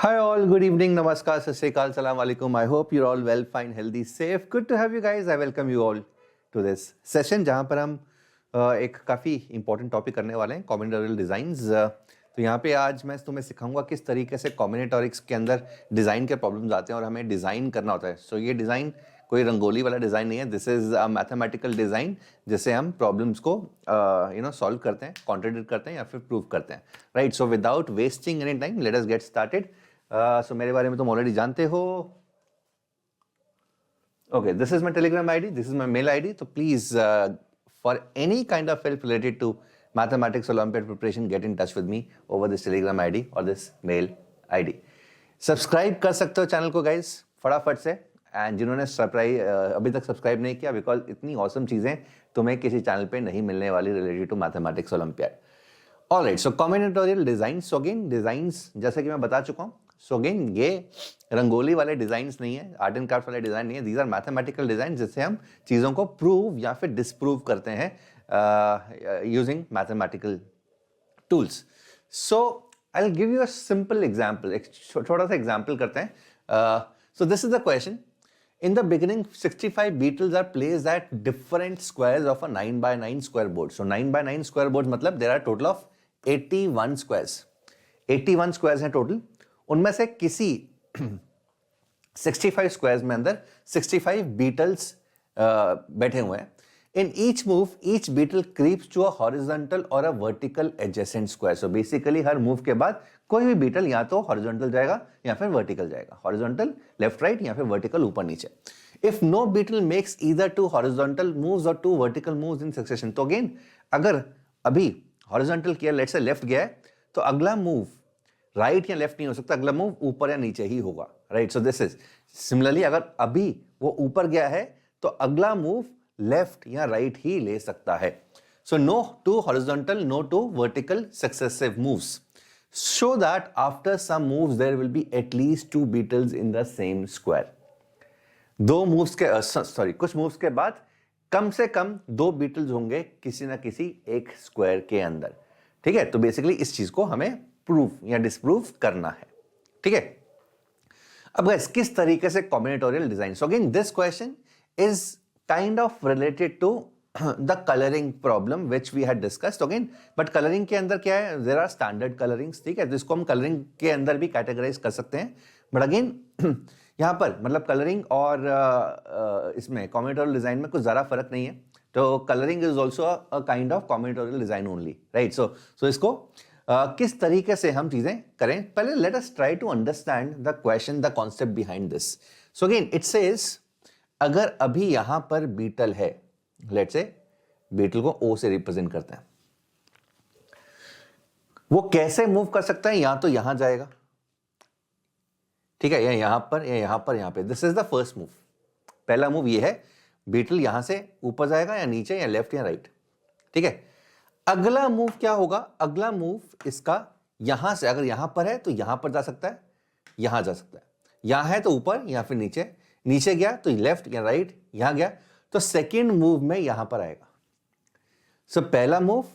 Hi all, good evening, namaskar, sat sri akal, salam alaikum. I hope you're all well, fine, healthy, safe. Good to have you guys. I welcome you all to this session जहाँ पर हम एक काफ़ी important topic करने वाले हैं combinatorial designs. तो यहाँ पे आज मैं तुम्हें सिखाऊंगा किस तरीके से combinatorics के अंदर डिज़ाइन के प्रॉब्लम्स आते हैं और हमें डिज़ाइन करना होता है. सो ये डिज़ाइन कोई रंगोली वाला डिज़ाइन नहीं है. This is a mathematical design जिससे हम प्रॉब्लम्स को सॉल्व करते हैं, कॉन्ट्रडिक्ट करते हैं या फिर प्रूव करते हैं. Right. So without wasting any time let us get started. So मेरे बारे में तुम ऑलरेडी जानते हो. Okay, this is my Telegram ID, this is my mail ID. So please, for any kind of help related to mathematics Olympiad preparation, get in touch with me over this Telegram ID or this mail ID. Subscribe कर सकते हो channel को guys फटाफट से. And जिन्होंने अभी तक subscribe नहीं किया, बिकॉज इतनी ऑसम चीज़ें तुम्हें किसी चैनल पे नहीं मिलने वाली related to mathematics olympiad. Alright, so combinatorial design. So again designs जैसे कि मैं बता चुका हूँ. सो अगेन ये रंगोली वाले डिजाइन्स नहीं है, आर्ट एंड क्राफ्ट वाले डिजाइन नहीं है. दीज आर मैथमेटिकल डिजाइन जिससे हम चीज़ों को प्रूव या फिर डिसप्रूव करते हैं using mathematical tools. So I will give you a simple example. एक छोटा सा एग्जाम्पल करते हैं. सो this is the question. In the beginning, 65 beetles are placed at different squares of a 9 by 9 square board. So 9 by 9 square boards मतलब there are total of 81 squares. 81 squares हैं total. उनमें से किसी 65 squares में अंदर 65 beetles बैठे हुए हैं. In each move, each beetle creeps to a horizontal or a vertical adjacent square. So basically her move के बाद कोई भी बीटल या तो हॉरिजॉन्टल जाएगा या फिर वर्टिकल जाएगा. हॉरिजॉन्टल लेफ्ट राइट या फिर वर्टिकल ऊपर नीचे. If no beetle makes either two horizontal moves और two vertical moves in succession. तो अगेन अगर अभी हॉरिजॉन्टल किया, लेट्स से लेफ्ट गया है, तो अगला मूव राइट या लेफ्ट नहीं हो सकता, अगला मूव ऊपर या नीचे ही होगा. Right. So this is similarly अगर अभी वो ऊपर गया है तो अगला मूव लेफ्ट या राइट ही ले सकता है. So no two horizontal, no two vertical successive moves. So that after some moves there will be at least two beetles in the same square. दो moves के कुछ moves के बाद कम से कम दो beetles होंगे किसी ना किसी एक square के अंदर. ठीक है. तो बेसिकली इस चीज को हमें प्रूफ या डिसप्रूव करना है. ठीक है. अब गाइस किस तरीके से combinatorial design. So again this question is kind of related to the coloring problem which we had discussed again. but coloring के अंदर क्या है, there are standard colorings. ठीक है. तो इसको हम coloring के अंदर भी categorize कर सकते हैं. but again यहाँ पर मतलब coloring और इसमें combinatorial design में कुछ ज़्यादा फर्क नहीं है. तो coloring is also a kind of combinatorial design only. right. so इसको किस तरीके से हम चीज़ें करें, पहले let us try to understand the question, the concept behind this. so again it says अगर अभी यहाँ पर बीटल है, लेट्स से बीटल को ओ से रिप्रेजेंट करते हैं, वो कैसे मूव कर सकता है. या तो यहां जाएगा, ठीक है, या यहां पर या यहां पर, यहां पे. This is the first move. पहला मूव ये है, बीटल यहां से ऊपर जाएगा या नीचे या लेफ्ट या राइट. ठीक है. अगला मूव क्या होगा, अगला मूव इसका यहां से, अगर यहां पर है तो यहां पर जा सकता है, यहां जा सकता है, यहां है तो ऊपर या फिर नीचे, नीचे गया तो लेफ्ट या राइट, यहां गया तो सेकेंड मूव में यहां पर आएगा. सो पहला मूव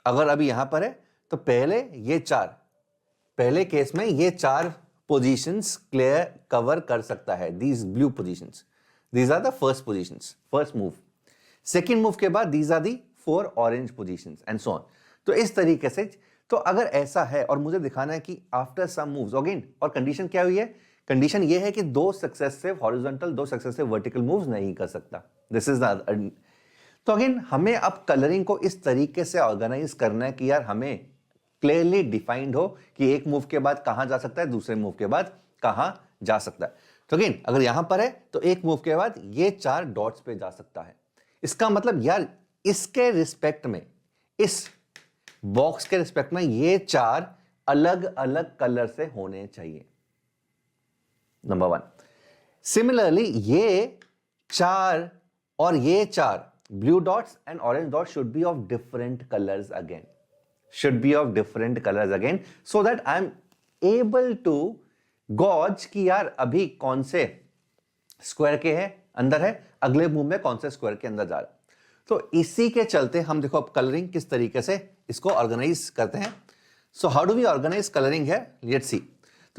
अगर अभी यहां पर है तो पहले ये चार, पहले केस में ये चार पोजीशंस क्लियर कवर कर सकता है. These blue positions, these are the first positions, first move. Second move के बाद these are the four orange positions and so on. तो इस तरीके से, तो अगर ऐसा है और मुझे दिखाना है कि आफ्टर सम मूव्स अगेन, और कंडीशन क्या हुई है, कंडीशन ये है कि दो सक्सेसिव हॉरिजॉन्टल, दो सक्सेसिव वर्टिकल मूव्स नहीं कर सकता. This is the. तो अगेन हमें अब कलरिंग को इस तरीके से ऑर्गेनाइज करना है कि यार हमें क्लियरली डिफाइंड हो कि एक मूव के बाद कहां जा सकता है, दूसरे मूव के बाद कहां जा सकता है. तो अगेन अगर यहां पर है तो एक मूव के बाद ये चार डॉट्स पे जा सकता है. इसका मतलब यार इसके रिस्पेक्ट में, इस बॉक्स के रिस्पेक्ट में ये चार अलग अलग कलर से होने चाहिए. Number one. सिमिलरली ये चार और ये चार blue dots and orange dots should be of different colours again, should be of different colours again, so that I am able to gauge कि यार अभी कौन से स्क्वायर के है अंदर है, अगले मूव में कौन से स्क्वायर के अंदर जा रहा है. तो इसी के चलते हम देखो अब कलरिंग किस तरीके से इसको ऑर्गेनाइज करते हैं. So how do we organise colouring है, लेट्स सी. तो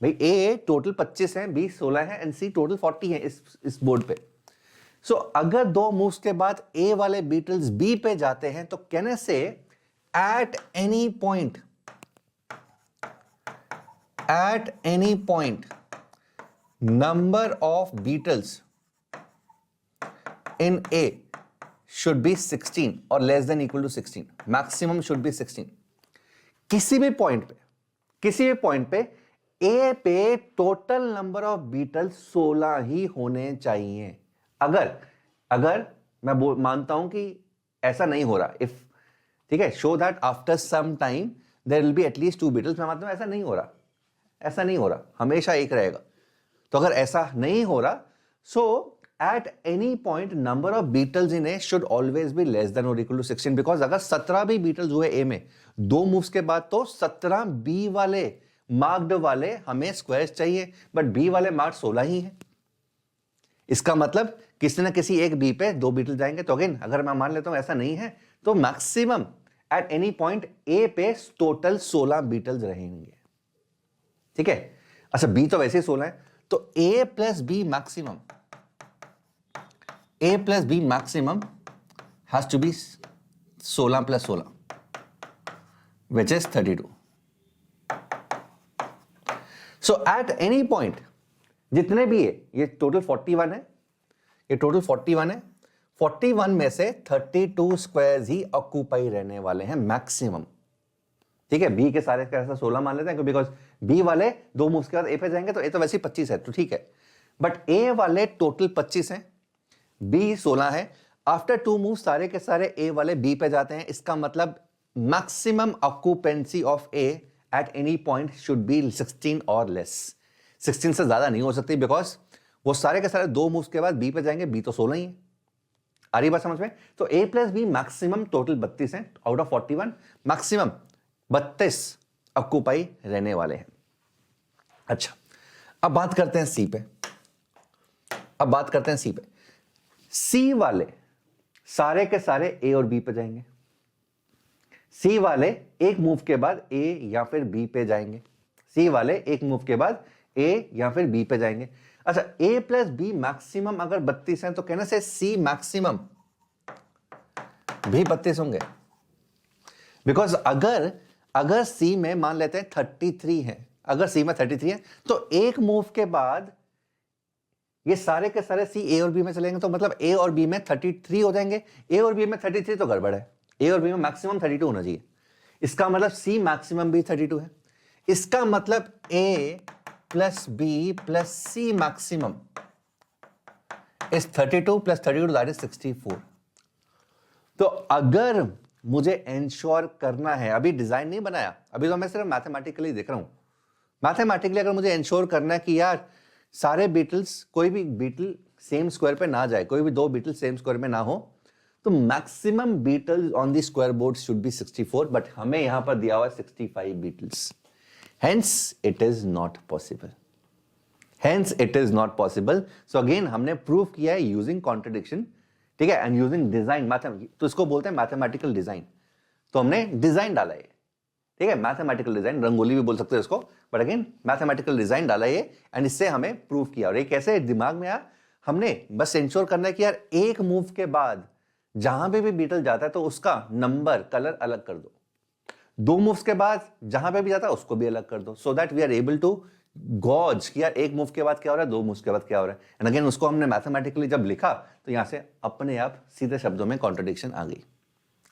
भाई ए टोटल 25 है, बी 16 है एंड सी टोटल 40 है इस बोर्ड पे। सो अगर दो मूव्स के बाद ए वाले बीटल्स बी पे जाते हैं तो कहने से at any point number of beetles in A should be 16 और less than equal to 16, maximum should be 16। किसी भी पॉइंट पे ए पे टोटल नंबर ऑफ बीटल्स 16 ही होने चाहिए। अगर मैं मानता हूं कि ऐसा नहीं हो रहा, इफ ठीक है, show that after some time there will be at least 2 beetles, मैं मानता हूं ऐसा नहीं हो रहा, हमेशा एक रहेगा। तो अगर ऐसा नहीं हो रहा, सो at any point number of beetles in A should always be less than or equal to 16, because अगर 17 भी beetles हुए A में दो मूव्स के बाद तो 17 B वाले मार्क्ड वाले हमें स्क्वायर्स चाहिए, बट B वाले मार्क्ड 16 ही है। इसका मतलब किसी ना किसी एक B पे दो बीटल जाएंगे। तो अगेन अगर मैं मान लेता हूं ऐसा नहीं है तो maximum eight any point A पे टोटल 16 बीटल्स रहेंगे। ठीक है, अच्छा B तो वैसे ही 16 है, तो A plus B maximum A plus B maximum has to be 16 plus 16, which is 32. So at any point, जितने भी है, ये टोटल 41 है, 41 में से 32 स्क्वायर्स ही ऑक्यूपाई रहने वाले हैं मैक्सिमम। ठीक है, B के सारे का 16 मान लेते हैं बिकॉज B वाले दो मूव्स के बाद A पे जाएंगे तो A तो वैसे ही 25 है, तो ठीक है, बट A वाले टोटल 25 हैं, B 16 है। आफ्टर 2 मूव सारे के सारे A वाले B पे जाते हैं। इसका मतलब maximum occupancy of A eight any point should be 16 और लेस। 16 से ज्यादा नहीं हो सकती बिकॉज वो सारे के सारे दो मूव्स के बाद B पे जाएंगे, B तो 16 ही है। आ रही बात समझ में? तो A plus B maximum total 32 है आउट ऑफ 41, मैक्सिमम 32 ऑक्यूपाई रहने वाले हैं। अच्छा, अब बात करते हैं C पे। C वाले सारे के सारे A और B पे जाएंगे। C वाले एक मूव के बाद A या फिर B पे जाएंगे। अच्छा, A प्लस B मैक्सिमम अगर 32 है तो कहने से C मैक्सिमम भी 32 होंगे, बिकॉज अगर C में मान लेते हैं 33 है, अगर C में 33 है तो एक मूव के बाद ये सारे के सारे C A और B में चलेंगे, तो मतलब A और B में 33 हो जाएंगे। A और B में 33 तो गड़बड़ है, A और B में मैक्सिमम 32 होना चाहिए। इसका मतलब C मैक्सिमम भी 32 है। इसका मतलब A plus B plus C maximum is 32 plus 32 that is 64। तो अगर मुझे इंश्योर करना है, अभी डिजाइन नहीं बनाया, अभी तो मैं सिर्फ मैथमेटिकली देख रहा हूं, मैथमेटिकली अगर मुझे इंश्योर करना है कि यार सारे बीटल्स, कोई भी बीटल सेम स्क्वायर पे ना जाए, कोई भी दो बीटल सेम स्क्वायर में ना हो, तो maximum beetles on the square board should be 64, but हमें यहां पर दिया हुआ 65 beetles, hence it is not possible. So again हमने प्रूव किया है यूजिंग कॉन्ट्रडिक्शन, ठीक है, एंड यूजिंग डिजाइन, तो इसको बोलते हैं मैथमेटिकल डिजाइन। तो हमने डिजाइन डाला है, ठीक है, मैथमेटिकल डिजाइन, रंगोली भी बोल सकते हो इसको, बट अगेन मैथमेटिकल डिजाइन डाला है एंड इससे हमें प्रूव किया। और ये कैसे दिमाग में आया, हमने बस इंश्योर करना है कि यार एक मूव के बाद जहां पे भी बीटल जाता है तो उसका नंबर कलर अलग कर दो, दो मूव्स के बाद जहां पे भी जाता है उसको भी अलग कर दो, so that we are able to gauge कि यार एक मूव के बाद क्या हो रहा है, दो मूव्स के बाद क्या हो रहा है। एंड अगेन उसको हमने मैथमेटिकली जब लिखा तो यहां से अपने आप सीधे शब्दों में कॉन्ट्रडिक्शन आ गई।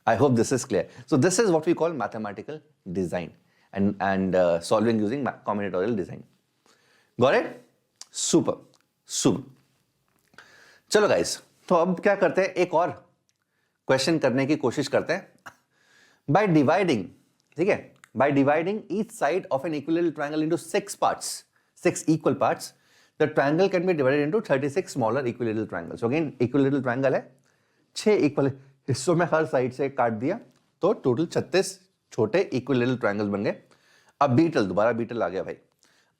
I hope this is clear. So this is what we call mathematical design and solving using combinatorial design. Got it? Super. चलो guys, तो अब क्या करते हैं, एक और क्वेश्चन करने की कोशिश करते हैं। By dividing, ठीक है, by dividing each side of an equilateral triangle into 6 equal parts, the triangle can be divided into 36 smaller equilateral triangles. So again, equilateral triangle है, 6 equal हिस्सों में हर साइड से काट दिया तो टोटल 36 छोटे इक्विलेटरल ट्रायंगल्स बन गए। अब बीटल, दोबारा बीटल आ गया भाई।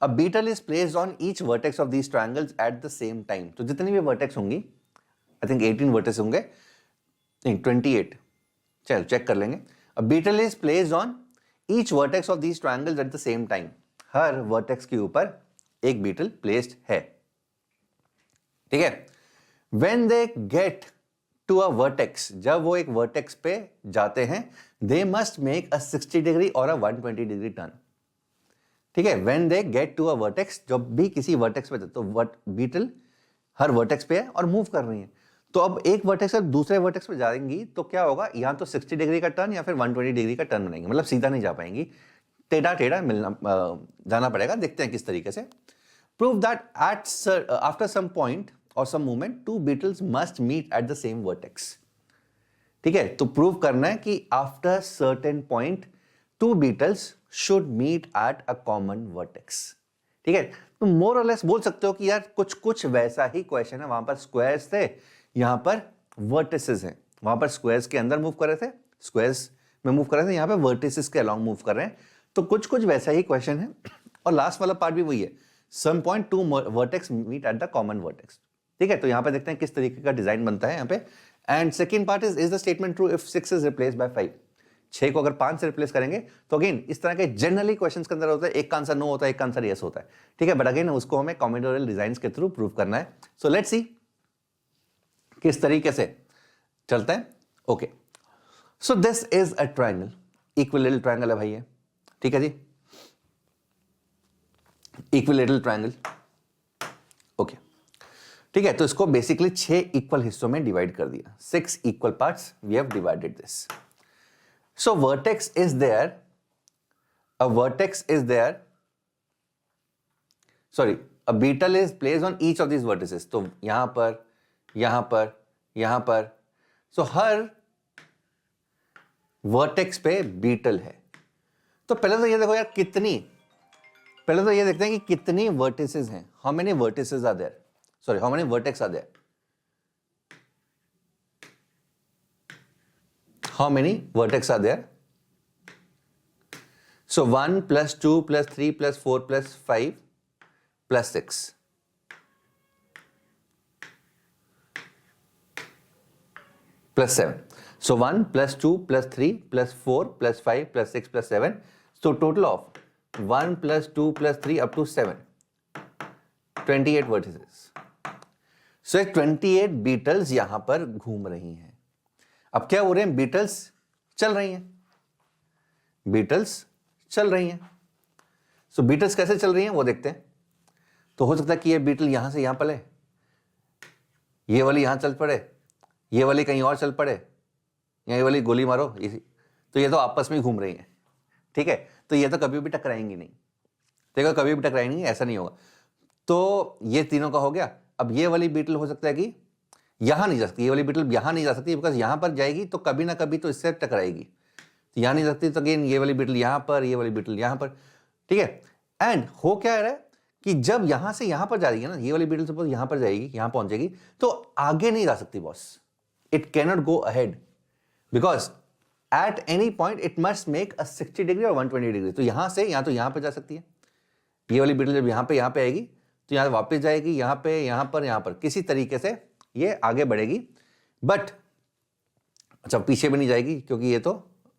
अब beetle is placed on each vertex of these triangles at the same time. तो जितनी भी वर्टेक्स होंगी, आई थिंक 18 वर्टेक्स होंगे, नहीं 28, चलो चेक कर लेंगे। अब beetle is placed on each vertex of these triangles at the same time. हर वर्टेक्स के ऊपर एक बीटल प्लेस्ड है, ठीक है। When they get to a vertex, जब वो एक वर्टेक्स पे जाते हैं, they must make a 60 degree और अ 120 डिग्री टर्न, ठीक है। When they get to a vertex, जब भी किसी वर्टेक्स पे, तो बीटल हर वर्टेक्स पे है और मूव कर रही है, तो अब एक वर्टेक्स से दूसरे वर्टेक्स पे जाएंगी तो क्या होगा, या तो 60 डिग्री का टर्न या फिर 120 डिग्री का टर्न बनाएंगे, मतलब सीधा नहीं जा पाएंगी, टेढ़ा टेढ़ा मिलना जाना पड़ेगा। देखते हैं किस तरीके से। Prove that at after some point और some movement two beetles must meet at the same vertex, ठीक है। तो प्रूव करना है कि after certain point two beetles should meet at a common vertex, ठीक है। तो मोर और लेस बोल सकते हो कि यार कुछ कुछ वैसा ही क्वेश्चन है, वहां पर स्क्वायर्स थे, यहां पर वर्टिसेस हैं, वहां पर स्क्वायर्स के अंदर मूव कर रहे थे, स्क्वायर्स में मूव कर रहे थे, यहां पर वर्टिसेस के अलोंग मूव कर रहे हैं, तो कुछ कुछ वैसा ही क्वेश्चन है। और लास्ट वाला पार्ट भी वही है, some point to vertex meet at the common vertex, ठीक है। तो यहां पर देखते हैं किस तरीके का डिजाइन बनता है यहाँ पे। And second part is the statement true if 6 is replaced by 5, 6 को अगर 5 से रिप्लेस करेंगे तो अगेन इस तरह के जनरली क्वेश्चंस के अंदर होता है, एक का आंसर नो होता है, एक का आंसर यस होता है, ठीक है। बट अगेन उसको हमें कॉम्बिनेटोरियल डिजाइंस के थ्रू प्रूव करना है। सो लेट्स सी किस तरीके से चलता है। Okay, so this is a triangle, equilateral triangle है भाई ये, ठीक है जी, इक्विलेटरल ट्रायंगल, ओके, ठीक है। तो इसको बेसिकली 6 इक्वल हिस्सों में डिवाइड कर दिया, 6 equal parts we have divided this. So vertex is there, a vertex is there, sorry, a beetle is placed on each of these vertices, तो यहां पर, यहां पर, यहां पर, so हर vertex पे beetle है। तो पहले तो ये देखो यार कितनी, पहले तो ये देखते हैं कि कितनी vertices हैं, how many vertices are there, sorry, how many vertex are there, how many vertex are there? So 1 plus 2 plus 3 plus 4 plus 5 plus 6. Plus 7. So 1 plus 2 plus 3 plus 4 plus 5 plus 6 plus 7. So total of 1 plus 2 plus 3 up to 7. 28 vertices. So 28 beetles यहां पर घूम रही हैं। अब क्या हो रहे हैं, beetles चल रही हैं, beetles चल रही हैं। सो बीटल्स कैसे चल रही हैं वो देखते हैं। तो हो सकता है कि ये बीटल यहां से यहां पले, ये वाली यहां चल पड़े, ये वाली कहीं और चल पड़े, या ये वाली गोली मारो, तो ये तो आपस में ही घूम रही हैं, ठीक है। तो ये तो कभी भी टकराएंगी नहीं, देखो कभी भी टकराएंगी नहीं, ऐसा नहीं होगा। तो ये तीनों का हो गया। अब ये वाली बीटल हो सकता है कि यहां नहीं जा सकती, ये वाली बीटल यहां नहीं जा सकती, बिकॉज यहां पर जाएगी तो कभी ना कभी तो इससे टकराएगी, तो यहां नहीं सकती, तो अगेन ये वाली बीटल यहां पर, ये वाली बीटल यहां पर, ठीक है। एंड हो क्या रहा है कि जब यहां से यहां पर जा रही है ना, ये वाली बीटल सपोज यहां पर जाएगी, यहां पहुंचेगी, तो आगे नहीं जा सकती boss, it can not go ahead, because at any point it must make a 60 degree और 120 डिग्री। तो यहां से या तो यहां पर जा सकती है, ये वाली बीटल जब यहां पे आएगी तो यहां वापस जाएगी, यहां पे, यहां पर, किसी तरीके से ये आगे बढ़ेगी, बट अच्छा पीछे भी नहीं जाएगी क्योंकि ये तो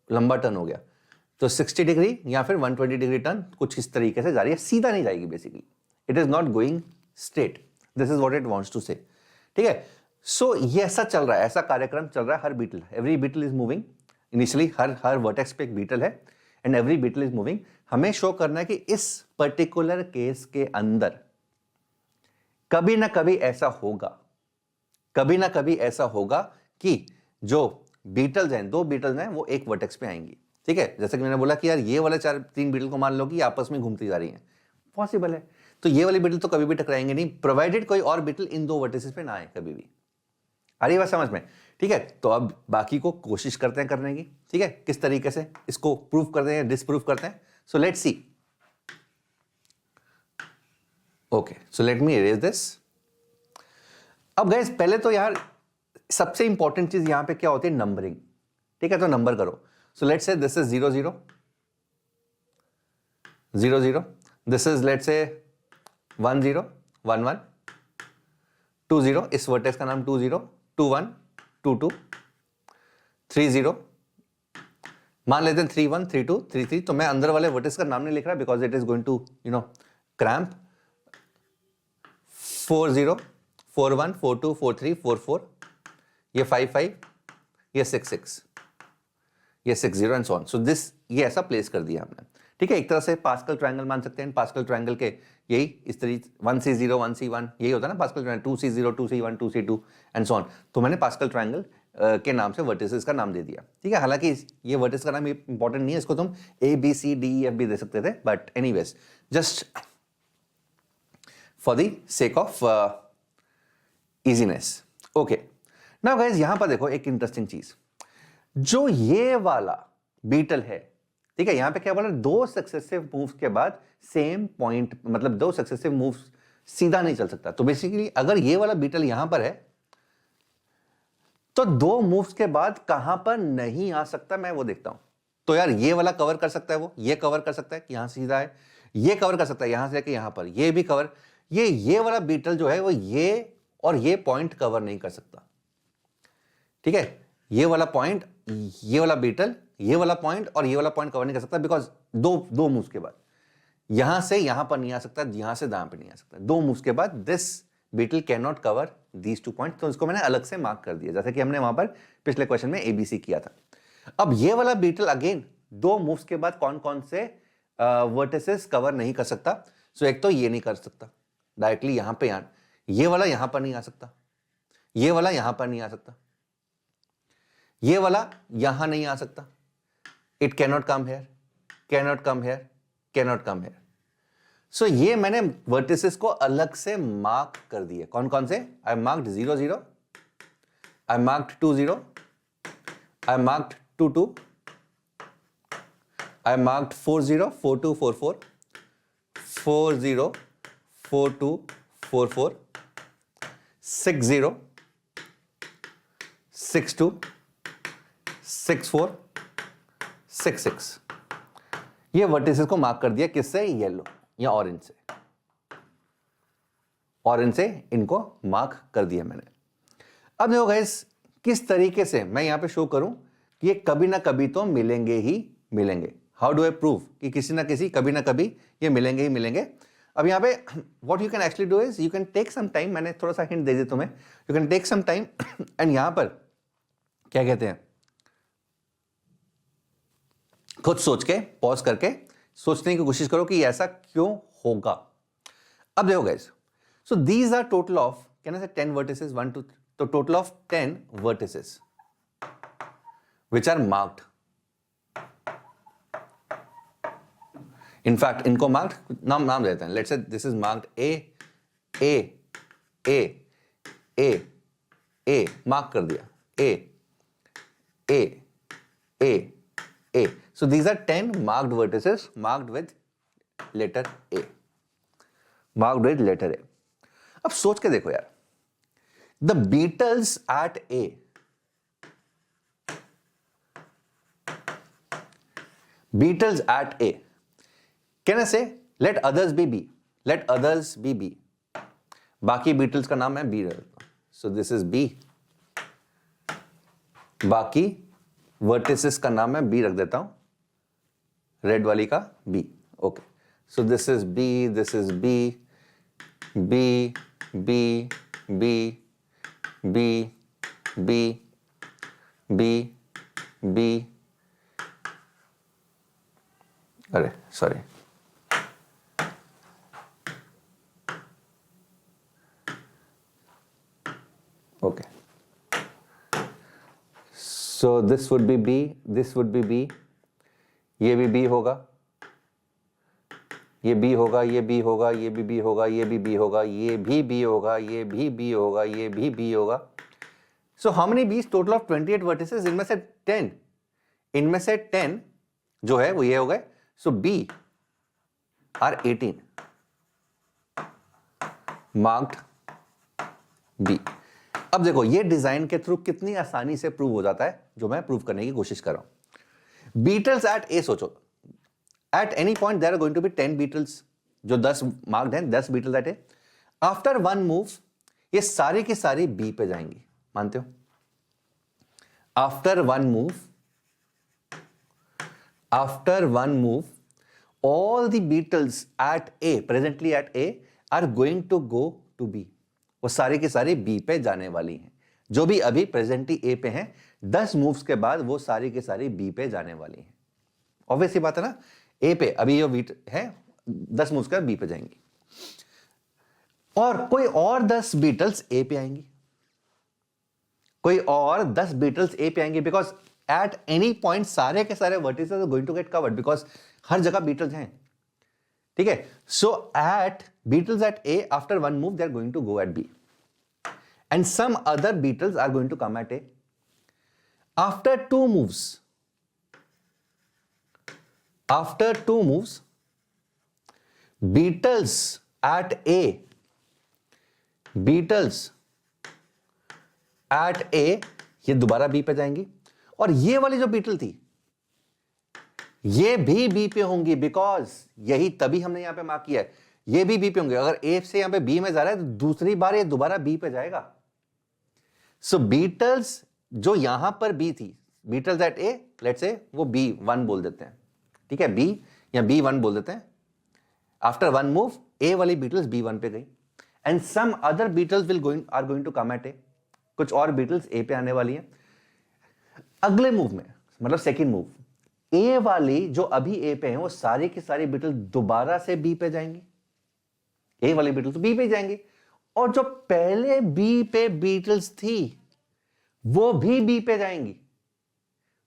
लंबा टर्न हो गया। तो 60 डिग्री या फिर 120 डिग्री टर्न कुछ इस तरीके से जा रही है, सीधा नहीं जाएगी basically, it is not going straight, this is what it wants to say, ठीक है। सो ये ऐसा चल रहा है, ऐसा कार्यक्रम चल रहा है, हर beetle, every beetle is moving, initially हर वर्टेक्स पे एक बीटल है and every beetle is moving. हमें शो करना है कि इस पर्टिकुलर केस के अंदर कभी ना कभी ऐसा होगा, कभी ना कभी ऐसा होगा कि जो बीटल्स हैं, 2 बीटल्स हैं, वो एक वर्टेक्स पे आएंगी, ठीक है। जैसे कि मैंने बोला कि यार ये वाले 3 बीटल को मान लो कि आपस में घूमती जा रही हैं, पॉसिबल है, तो ये वाली बीटल तो कभी भी टकराएंगे नहीं, प्रोवाइडेड कोई और बीटल इन 2 वर्टिसेस पे ना आए कभी भी। आ रही बात समझ में, ठीक है। तो अब बाकी को कोशिश करते हैं करने की, ठीक है, किस तरीके से इसको प्रूव करते हैं, डिसप्रूव करते हैं। So let's see, okay, so let me erase this. अब गाइस पहले तो यार सबसे इंपॉर्टेंट चीज यहां पे क्या होती है, नंबरिंग, ठीक है। तो नंबर करो। So let's say this is 0 0 0 0, this is let's say 1 0 1 1 2 0, इस वर्टेक्स का नाम 2 0 2 1 2 2 3 0 मान लेते हैं 3 1 3 2 3 3, तो मैं अंदर वाले वर्टिस का नाम नहीं लिख रहा because it is going to cramp. 4 0 4 1 4 2 4 3 4 4, ये 5 5, ये 6 6, ये 6 0 and so on. So this, ये ऐसा प्लेस कर दिया हमने, ठीक है। एक तरह से पास्कल ट्रायंगल मान सकते हैं। पास्कल ट्रायंगल के यही इस तरीके 1C0 1C1 यही होता है ना pascal triangle, 2C0 2C1 2C2 and so on. तो मैंने पास्कल ट्रायंगल के नाम से वर्टिसेस का नाम दे दिया, ठीक है। हालांकि ये वर्टिस का नाम इंपॉर्टेंट नहीं है, इसको तुम ABCDEF भी दे सकते थे, but anyways just for the sake of easiness. Okay, now guys यहां पर देखो एक इंटरेस्टिंग चीज, जो ये वाला बीटल है, ठीक है, यहां पे क्या बोला, 2 सक्सेसिव मूव्स के बाद सेम पॉइंट, मतलब 2 सक्सेसिव मूव्स सीधा नहीं चल सकता। तो बेसिकली अगर ये वाला बीटल यहां पर है तो 2 मूव्स के बाद कहां पर नहीं आ सकता, मैं वो देखता हूं। तो यार ये वाला कवर कर सकता है, वो ये कवर कर सकता है कि यहां सीधा है, ये कवर कर सकता है यहां से कि यहां पर, ये भी कवर, ये वाला बीटल जो है वो ये और ये पॉइंट कवर नहीं कर सकता, ठीक है। ये वाला पॉइंट, ये वाला बीटल, ये वाला पॉइंट और ये वाला पॉइंट कवर नहीं कर सकता बिकॉज दो मूव्स के बाद यहां से यहां पर नहीं आ सकता, यहां से दाएं पे नहीं आ सकता। 2 मूव्स के बाद this beetle can not cover these 2 point. तो इसको मैंने अलग से मार्क कर दिया, जैसे कि हमने वहां पर पिछले क्वेश्चन में ABC किया था। अब ये वाला बीटल अगेन 2 मूव्स के बाद कौन कौन से वर्टिसेस कवर नहीं कर सकता। सो एक तो ये नहीं कर सकता डायरेक्टली यहां पे, ये वाला यहां पर नहीं आ सकता, ये वाला यहां पर नहीं आ सकता, ये वाला यहां नहीं आ सकता, it cannot come here, cannot come here, cannot come here. So ये मैंने वर्टिसेस को अलग से मार्क कर दिए। कौन कौन से? आई मार्क्ड 0 0, आई मार्क्ड 2 0, आई मार्क्ड 2 2, आई मार्क्ड 4 0 4 2 4 4, 4 0 4 2 4 4, 6 0 6 2 6 4 6 6। ये वर्टिसेस को मार्क कर दिया किससे? येलो या ऑरेंज से। ऑरेंज से इनको मार्क कर दिया मैंने। अब देखो गाइस किस तरीके से मैं यहां पे शो करूं कि ये कभी ना कभी तो मिलेंगे ही मिलेंगे। हाउ डू आई प्रूव कि किसी ना किसी कभी ना कभी ये मिलेंगे ही मिलेंगे। अब यहां पे what you can actually do is you can take some time, मैंने थोड़ा सा हिंट दे दिया तुम्हें, you can take some time and यहां पर क्या कहते हैं, खुद सोच के पॉज करके सोचने की कोशिश करो कि ऐसा क्यों होगा। अब देखो guys, so these are total of, can I say 10 vertices 1 2 3, तो total of 10 vertices which are marked. In fact इनको मार्क्ड नाम देते हैं, let's say this is marked A mark कर दिया, A. So these are 10 marked vertices marked with letter A. Marked with letter A. अब सोच के देखो यार, the beetles at A, beetles at A, can I say let others be B, let others be B, बाकी beetles का नाम मैं B रखता हूं, so this is B, बाकी वर्टिसेस का नाम मैं B रख देता हूं, रेड वाली का B, okay. So this is B, this is B, B, B, B, B, B, B, B, अरे sorry, okay. So this would be B, this would be B, ये भी B होगा, ये B होगा, ये B होगा, ये भी B होगा, ये भी B होगा, ये भी B होगा, ये भी B होगा, ये भी B होगा। So how many B's? Total of 28 vertices, इनमें से 10, इनमें से 10 जो है वो ये हो गए। So B are 18 marked B। अब देखो ये डिजाइन के थ्रू कितनी आसानी से प्रूव हो जाता है, जो मैं प्रूव करने की कोशिश कर रहा हूं। बीटल्स एट ए, सोचो at any point there are going to be 10 beetles, जो 10 मार्क्ड हैं, 10 beetles at A. After 1 move ये सारी की सारी बी पे जाएंगी, मानते हो? After 1 move after one move all the beetles at A, presently at A, are going to go to B. वो सारे के सारे B पे जाने वाली हैं. जो भी अभी प्रेजेंटली A पे हैं, 10 मूव्स के बाद वो सारी के सारी B पे जाने वाली हैं. ऑब्वियस ही बात है ना, A पे अभी ये बीट है, 10 मूव्स के बाद B पे जाएंगी. और कोई और 10 बीटल्स A पे आएंगी. कोई और 10 बीटल्स A पे आएंगे बिकॉज एट एनी पॉइंट सारे के सारे vertices are going to get covered because हर जगह बीटल्स हैं. ठीक है, so at beetles at A after one move they are going to go at B and some other beetles are going to come at A after two moves. After two moves beetles at A ये दोबारा B पे जाएंगी और ये वाली जो beetle थी ये भी बी पे होंगी बिकॉज यही तभी हमने यहां पे मार्क किया है, ये भी बी पे होंगे. अगर ए से यहां पे बी में जा रहा है तो दूसरी बार ये दोबारा बी पे जाएगा. सो बीटल्स जो यहां पर बी थी, Beatles at A, let's say वो B1 बोल देते हैं. ठीक है, बी या B1 बोल देते हैं. आफ्टर वन मूव ए वाली बीटल्स B1 पे गई and some other beetles are going to come at A. कुछ और बीटल्स ए पे आने वाली हैं. अगले मूव में मतलब सेकंड मूव, ए वाली जो अभी ए पे हैं वो सारी की सारी बीटल दोबारा से बी पे जाएंगी. ए वाली बीटल तो बी पे जाएंगी और जो पहले बी पे बीटल्स थी वो भी बी पे जाएंगी.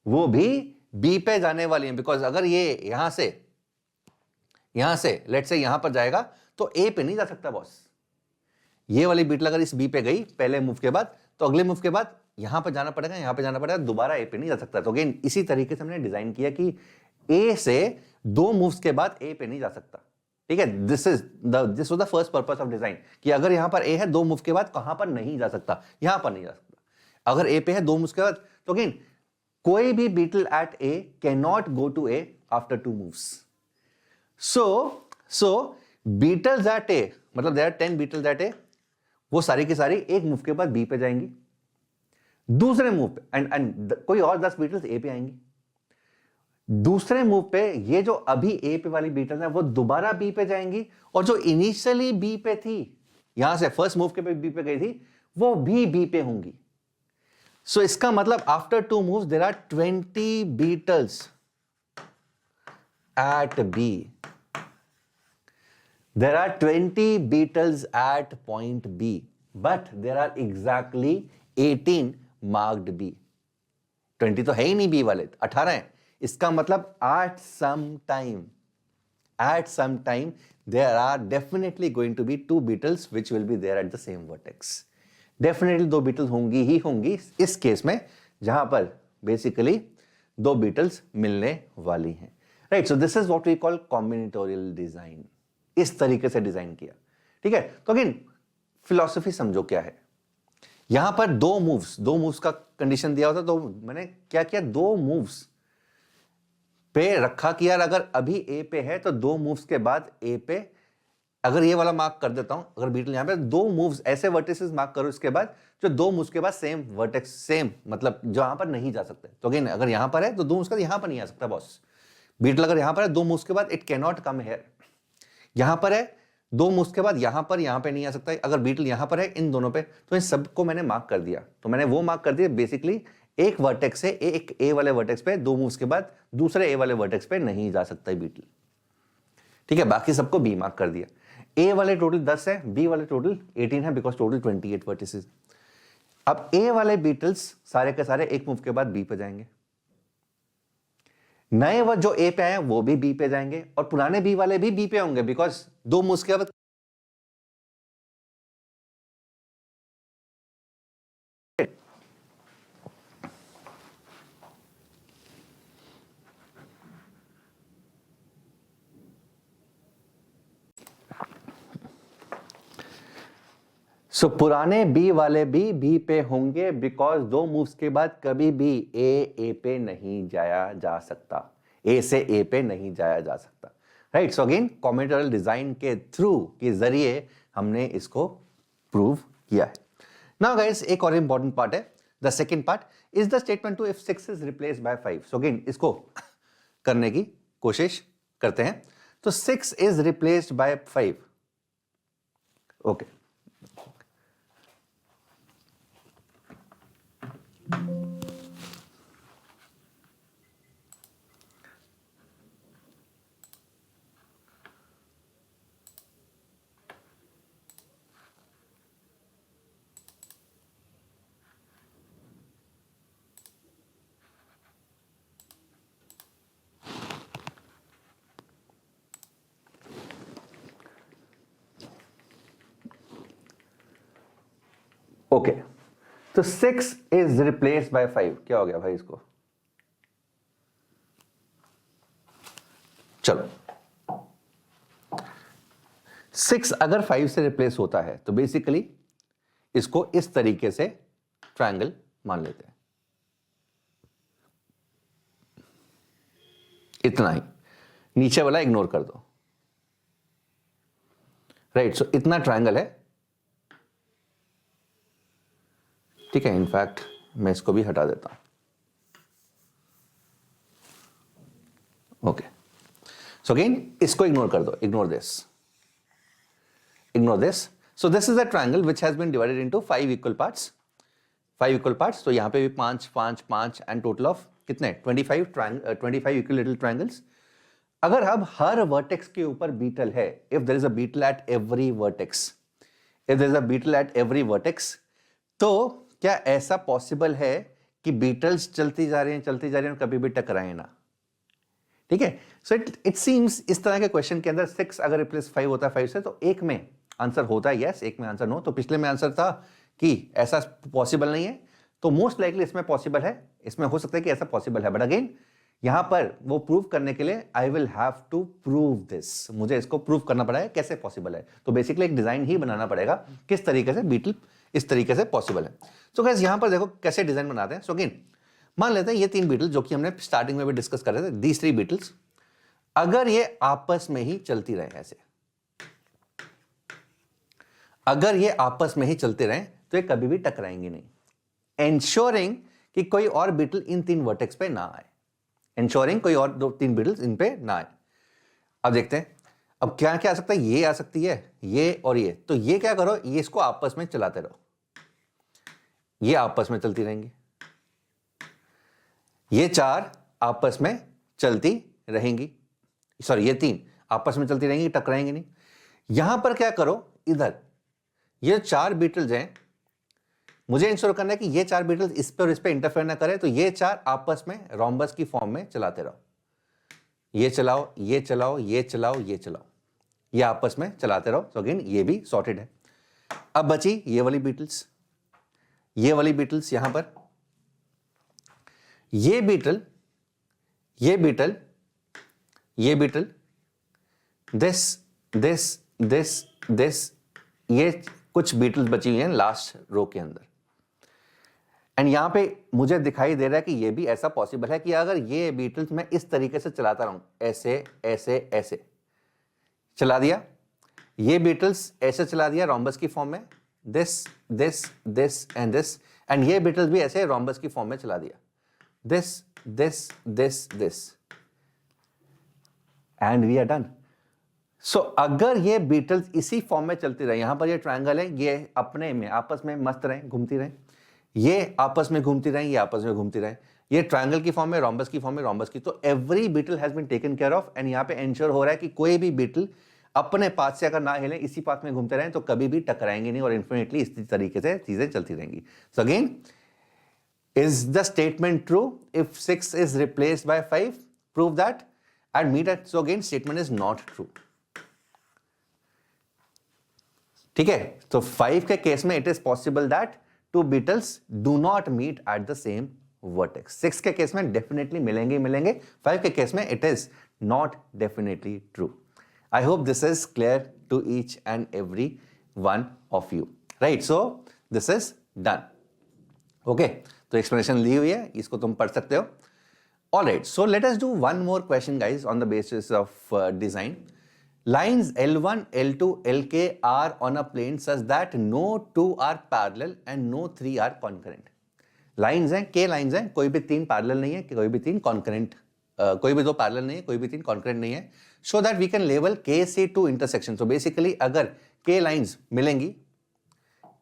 वो भी बी पे जाने वाली हैं बिकॉज अगर ये यहां से लेट्स से यहां पर जाएगा तो ए पे नहीं जा सकता बॉस. ये वाली बीटल अगर इस बी पे गई पहले मूव के बाद तो अगले मूव के बाद यहां पर जाना पड़ेगा, यहां पे जाना पड़ेगा, दोबारा ए पे नहीं जा सकता. तो अगेन इसी तरीके से हमने डिजाइन किया कि ए से 2 मूव्स के बाद ए पे नहीं जा सकता. ठीक है, this was the first purpose of design कि अगर यहां पर ए है 2 मूव के बाद कहां पर नहीं जा सकता, यहां पर नहीं जा सकता. अगर ए पे है 2 मूव्स के बाद तो अगेन कोई भी beetle at A can not go to A after 2 moves. So beetles at A मतलब there are 10 beetles at A, वो सारी की सारी एक मूव के बाद बी पे जाएंगी. दूसरे मूव पे एंड कोई और 10 बीटल्स ए पे आएंगी. दूसरे मूव पे ये जो अभी ए पे वाली बीटल्स है वो दोबारा बी पे जाएंगी और जो इनिशियली बी पे थी, यहां से फर्स्ट मूव के पे बी पे गई थी, वो भी बी पे होंगी. सो इसका मतलब after 2 moves there are 20 beetles at B. There are 20 beetles at point B, but there are exactly 18 marked B. 20 तो है ही नहीं B वाले, 18 हैं. इसका मतलब at some time there are definitely going to be 2 beetles which will be there at the same vertex. Definitely 2 beetles होंगी ही होंगी इस केस में जहां पर basically 2 beetles मिलने वाली हैं. Right, so this is what we call combinatorial design. इस तरीके से डिजाइन किया. ठीक है, तो अगेन फिलॉसफी समझो क्या है. यहां पर 2 मूव्स का कंडीशन दिया होता तो मैंने क्या किया, 2 मूव्स पे रखा कि यार अगर अभी ए पे है तो 2 मूव्स के बाद ए पे, अगर ये वाला मार्क कर देता हूं, अगर बीटल यहां पे 2 मूव्स ऐसे वर्टिसेस मार्क करो इसके बाद जो 2 मूव्स के बाद सेम वर्टेक्स, सेम मतलब जहां पर नहीं जा सकते. तो अगेन अगर यहां पर है तो 2 मूव्स के बाद यहां पर नहीं आ सकता बॉस. बीटल अगर यहां पर है 2 मूव्स के बाद it can not come here. यहां पर है 2 मूव्स के बाद यहां पे नहीं आ सकता. अगर बीटल यहां पर है इन दोनों पे तो इन सबको मैंने मार्क कर दिया. तो मैंने वो मार्क कर दिया बेसिकली एक वर्टेक्स से एक ए वाले वर्टेक्स पे 2 मूव्स के बाद दूसरे ए वाले वर्टेक्स पे नहीं जा सकता बीटल. ठीक है, बाकी सबको बी मार्क कर दिया. ए वाले टोटल 10 है, बी वाले टोटल 18 है बिकॉज टोटल 28 वर्टिसेस. अब ए वाले बीटल्स सारे के सारे एक मूव के बाद बी पे जाएंगे. नए वो जो ए पे आए वो भी बी पे जाएंगे और पुराने बी वाले भी बी पे होंगे बिकॉज 2 मूव्स के बाद सो पुराने बी वाले भी बी पे होंगे बिकॉज 2 मूव्स के बाद कभी भी ए पे नहीं जाया जा सकता, ए से ए पे नहीं जाया जा सकता. Right, so again combinatorial design के थ्रू के जरिए हमने इसको प्रूव किया है. नाउ गाइस एक और इंपॉर्टेंट पार्ट है, the second part is the statement two if 6 is replaced by 5. So again इसको करने की कोशिश करते हैं। तो 6 is replaced by 5। Okay, okay, तो 6 इज रिप्लेस्ड बाय 5। क्या हो गया भाई इसको? चलो, 6 अगर 5 से रिप्लेस होता है तो बेसिकली इसको इस तरीके से ट्रायंगल मान लेते हैं। इतना ही, नीचे वाला इग्नोर कर दो। राइट, सो इतना ट्रायंगल है। ठीक है, इनफैक्ट मैं इसको भी हटा देता हूं। ओके, सो अगेन इसको इग्नोर कर दो, ignore this, ignore this. So this is a triangle which has been divided into 5 equal parts, 5 equal parts. तो यहां पे भी 5 5 5 एंड टोटल ऑफ कितने? 25 इक्वल लिटिल ट्रायंगल्स। अगर अब हर वर्टेक्स के ऊपर बीटल है, if there is a beetle at every vertex, if there is a beetle at every vertex, तो क्या ऐसा पॉसिबल है कि बीटल्स चलती जा रही हैं और कभी भी टकराए ना? ठीक है, सो इट सीम्स इस तरह के क्वेश्चन के अंदर 6 अगर रिप्लेस 5 होता है 5 से, तो एक में आंसर होता है यस, एक में आंसर नो। तो पिछले में आंसर था कि ऐसा पॉसिबल नहीं है, तो मोस्ट लाइकली इसमें पॉसिबल है, इसमें हो सकता है कि ऐसा पॉसिबल है। बट अगेन यहां पर वो प्रूव करने के लिए I will have to prove this, मुझे इसको प्रूव करना पड़ेगा कैसे पॉसिबल है। तो बेसिकली एक डिजाइन ही बनाना पड़ेगा किस तरीके से बीटल इस तरीके से पॉसिबल है। सो गाइस यहां पर देखो कैसे डिजाइन बनाते हैं। सो अगेन मान लेते हैं ये 3 बीटल्स जो कि हमने स्टार्टिंग में भी डिस्कस कर रहे थे, दीज 3 बीटल्स अगर ये आपस में ही चलती रहे, ऐसे अगर ये आपस में ही चलते रहे तो ये कभी भी टकराएंगे नहीं, एंश्योरिंग कि कोई और बीटल इन 3 वर्टेक्स पे ना आए, एंश्योरिंग कोई और 2-3 बीटल्स इन पे ना आए। अब देखते हैं अब क्या क्या आ सकता है। ये आ सकती है, ये और ये। तो ये क्या करो, ये इसको आपस में चलाते रहो, ये आपस में चलती रहेंगी, ये 4 आपस में चलती रहेंगी, सॉरी ये 3 आपस में चलती रहेंगी, टकराएंगे नहीं। यहां पर क्या करो, इधर ये 4 बीटल्स हैं, मुझे इंश्योर करना है कि ये 4 बीटल्स इस पे और इस पे इंटरफेयर ना करे। तो ये 4 आपस में रोम्बस की फॉर्म में चलाते रहो, ये चलाओ, ये चलाओ, ये चलाओ, ये चलाओ, ये आपस में चलाते रहो। तो अगेन ये भी सॉर्टेड है। अब बची ये वाली बीटल्स, ये वाली बीटल्स, यहां पर ये बीटल, ये बीटल, ये beetle, this this this this, ये कुछ बीटल्स बची हुई हैं लास्ट रो के अंदर। एंड यहां पे मुझे दिखाई दे रहा है कि ये भी ऐसा पॉसिबल है कि अगर ये बीटल्स मैं इस तरीके से चलाता रहूं, ऐसे ऐसे ऐसे चला दिया, ये बीटल्स ऐसे चला दिया रोम्बस की फॉर्म में, this this this and this, and ये बीटल्स भी ऐसे रोम्बस की फॉर्म में चला दिया, this this this this, and we are done. So अगर ये बीटल्स इसी फॉर्म में चलती रहे, यहां पर ये ट्रायंगल है, ये अपने में आपस में मस्त रहे, घूमती रहे, ये आपस में घूमती रहे, ये आपस में घूमती रहे, ये ट्रायंगल की फॉर्म में, रोम्बस की फॉर्म में, रोम्बस की, तो every beetle has been taken care of. And यहां पे एंश्योर हो रहा है कि कोई भी बीटल अपने पाथ से अगर ना हिले, इसी पाथ में घूमते रहे, तो कभी भी टकराएंगे नहीं और इन्फिनिटली इस तरीके से चीजें चलती रहेंगी। So again is the statement true? If 6 is replaced by 5, prove that and meet it. So again statement is not true. ठीक है, तो 5 के केस में it is possible that 2 beetles do not meet at the same vertex. 6 के case में definitely मिलेंगे मिलेंगे, 5 के केस में it is not definitely true. I hope this is clear to each and every one of you, right? So this is done. Okay, तो explanation ली हुई है, इसको तुम पढ़ सकते हो। All right, so let us do one more question guys on the basis of design. Lines L1, L2, Lk are on a plane such that no 2 are parallel and no 3 are concurrent. Lines हैं, K lines हैं, कोई भी 3 parallel नहीं है, कोई भी 3 concurrent कोई भी दो पैरेलल नहीं है, कोई भी तीन कॉन्करेंट नहीं है, so that we can label k C two intersection. तो बेसिकली अगर के लाइंस मिलेंगी,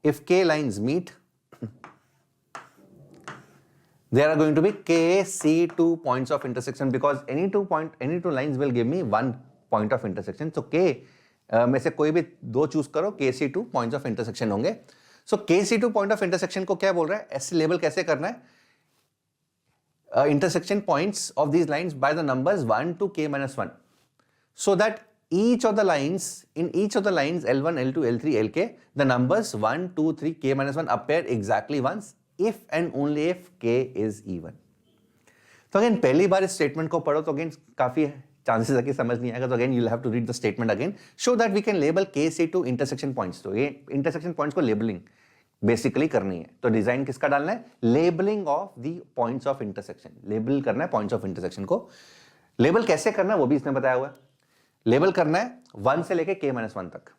if k lines meet, there are going to be KC2 points of intersection because any two lines will give me one point of intersection. So K में से कोई भी दो choose करो, KC2 points of intersection होंगे. So KC2 point of intersection को क्या बोल रहा है, ऐसे लेबल कैसे करना है, intersection points of these lines by the numbers 1 to K minus 1, so that each of the lines, in each of the lines L1, L2, L3, Lk, the numbers 1, 2, 3, K minus 1 appear exactly once if and only if K is even. तो again पहली बार इस statement को पढ़ो तो again काफी chances है कि समझ नहीं आएगा, तो again you will have to read the statement again, so that we can label KC2 intersection points. तो ये इंटरसेक्शन पॉइंट्स को लेबलिंग बेसिकली करनी है. तो डिजाइन किसका डालना है, labelling of the points of intersection. Label करना है पॉइंट्स ऑफ इंटरसेक्शन को. लेबल कैसे करना है वो भी इसने बताया हुआ है. लेबल करना है 1 से लेके K-1 तक,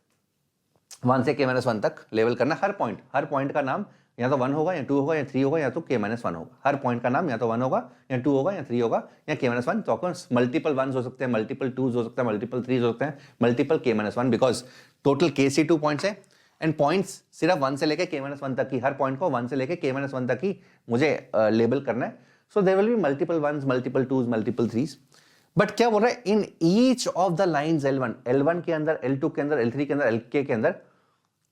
1 से K-1 तक लेबल करना है. हर पॉइंट का नाम या तो 1 होगा या 2 होगा या 3 होगा या तो K-1 होगा. हर पॉइंट का नाम या तो 1 होगा या 2 होगा या 3 होगा या K-1. तो मल्टीपल 1s हो सकते हैं, मल्टीपल 2s हो सकते हैं, मल्टीपल 3s हो सकते हैं, multiple K-1, because total KC2 points है एंड पॉइंट्स सिर्फ 1 से लेके K-1 तक ही, हर पॉइंट को 1 से लेके K-1 तक ही मुझे लेबल करना है. So there will be multiple 1s, multiple 2s, multiple 3s. But क्या बोल रहा है, in each of the lines L1 के अंदर, L2 के अंदर, L3 के अंदर, Lk के अंदर,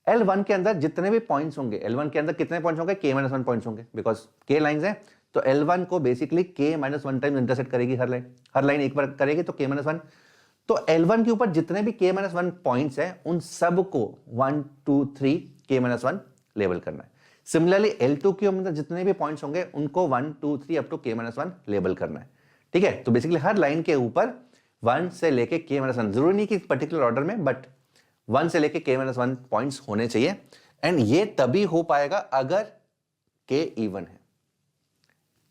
L1 के अंदर जितने भी पॉइंट्स होंगे, L1 के अंदर कितने पॉइंट्स होंगे, K-1 पॉइंट्स होंगे, बिकॉज K लाइंस है. तो L1 को बेसिकली K-1 टाइम इंटरसेक्ट करेगी हर लाइन एक बार करेगी तो K-1. तो L1 के ऊपर जितने भी K-1 पॉइंट्स हैं उन सब को 1, 2, 3 K-1 लेबल करना है. सिमिलरली L2 के अंदर जितने भी पॉइंट्स होंगे उनको 1, 2, 3 अप टू K-1 लेबल करना है. ठीक है, तो बेसिकली हर लाइन के ऊपर 1 से लेके K-1, जरूरी नहीं कि पर्टिकुलर ऑर्डर में, बट 1 से लेके K-1 पॉइंट्स होने चाहिए. एंड ये तभी हो पाएगा अगर K इवन है.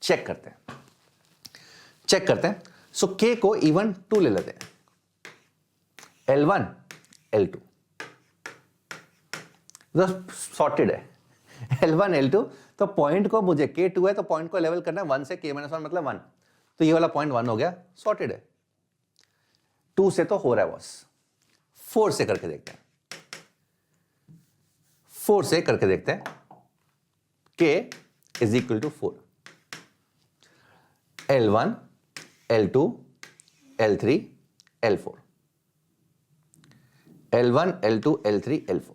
चेक करते हैं. सो K को इवन 2 ले लेते हैं, L1, L2 सॉर्टेड है. L1, L2, तो पॉइंट को मुझे K2 है तो पॉइंट को लेवल करना है 1 से K-1 मतलब 1. तो ये वाला पॉइंट 1 हो गया, सॉर्टेड है. 2 से तो हो रहा है बॉस. 4 से करके देखते हैं. K is equal to 4. L1, L2, L3, L4. L1, L2, L3, L4.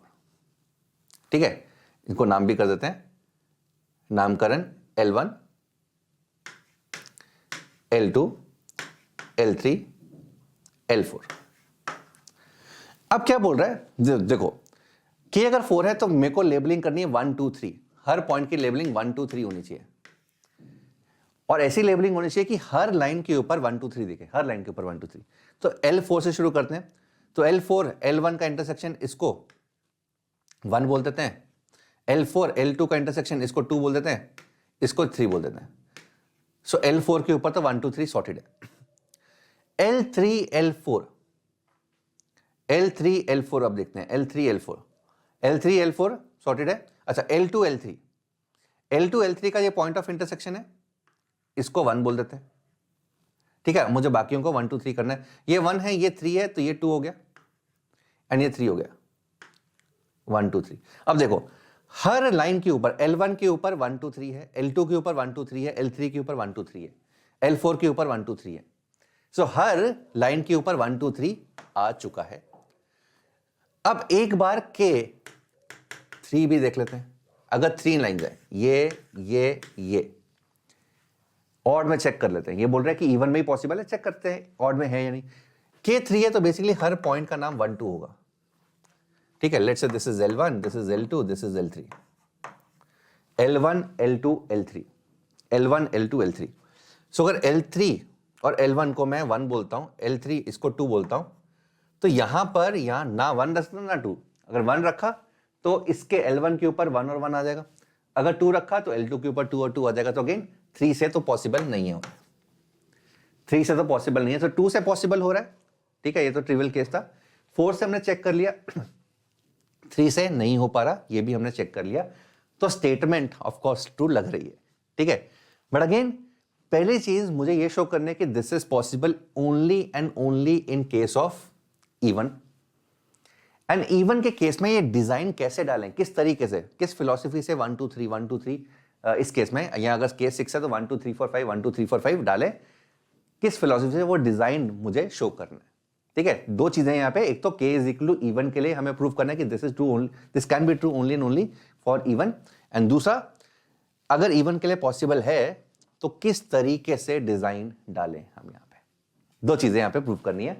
ठीक है, इनको नाम भी कर देते हैं. नामकरण L1, L2, L3, L4. अब क्या बोल रहा है, देखो K अगर 4 है तो मेरे को लेबलिंग करनी है 1, 2, 3. हर पॉइंट की लेबलिंग 1, 2, 3 होनी चाहिए. और ऐसी लेबलिंग होनी चाहिए कि हर लाइन के ऊपर 1, 2, 3 दिखे, हर लाइन के ऊपर 1, 2, 3. तो L4 से शुरू करते हैं. तो L4, L1 का इंटरसेक्शन इसको 1 बोल देते हैं. L4, L2 का इंटरसेक्शन इसको 2 बोल देते हैं, इसको 3 बोल देते हैं. सो L4 के ऊपर तो 1, 2, 3 सॉर्टेड है. L3, L4 अब देखते हैं. L3, L4 सॉर्टेड है. अच्छा, L2, L3 का ये पॉइंट ऑफ इंटरसेक्शन है, इसको 1 बोल देते हैं. ठीक है, मुझे बाकियों को 1, 2, 3 करना है. ये 1 है, ये 3 है, तो ये 2 हो गया एंड ये 3 हो गया. 1, 2, 3. अब देखो हर लाइन के ऊपर L1 के ऊपर 1, 2, 3 है, L2 के ऊपर 1, 2, 3 है, L3 के ऊपर 1, 2, 3 है, L4 के ऊपर 1, 2, 3 है. सो हर लाइन के ऊपर 1, 2, 3 आ चुका है. अब एक बार के 3 भी देख लेते हैं. अगर 3 लाइन्स है, ये ऑड में चेक कर लेते हैं. ये बोल रहा है कि इवन में ही पॉसिबल है, चेक करते हैं ऑड में है या नहीं. K3 है तो बेसिकली हर पॉइंट का नाम 1, 2 होगा. ठीक है, let's say this is L1, this is L2, this is L3. L1, L2, L3, L1, L2, L3. सो अगर L3 और L1 को मैं 1 बोलता हूं, L3 इसको 2 बोलता हूं, तो यहां पर यहां ना 1 रखना ना 2. अगर 1 रखा तो इसके L1 के ऊपर 1 और 1 आ जाएगा. अगर 2 रखा तो L2 के ऊपर 2 और 2 आ जाएगा. तो अगेन 3 से तो पॉसिबल नहीं है, 3 से तो पॉसिबल नहीं है. तो 2 से पॉसिबल हो रहा है. ठीक है, ये तो ट्रिवियल केस था. 4 से हमने चेक कर लिया, 3 से नहीं हो पा रहा, ये भी हमने चेक कर लिया. तो स्टेटमेंट ऑफ कोर्स ट्रू लग रही है. ठीक है, बट अगेन पहली चीज मुझे ये शो करने की this is possible only and only in case of even. And even के केस में ये डिजाइन कैसे डालें, किस तरीके से, किस फिलॉसफी से 1 2 3 1 2 3 इस केस में, यहाँ अगर केस 6 है तो 1 2 3 4 5 1 2 3 4 5 डालें, किस फिलॉसफी से वो डिजाइन मुझे शो करना है। ठीक है, दो चीजें यहाँ पे, एक तो k is equal to even के लिए हमें प्रूव करना है कि this is true, this can be true only and only for even, and दूसरा अगर इवन के लिए पॉसिबल है तो किस तरीके से डिजाइन डालें हम यहाँ पे, दो चीजें यहाँ पे प्रूव करनी है।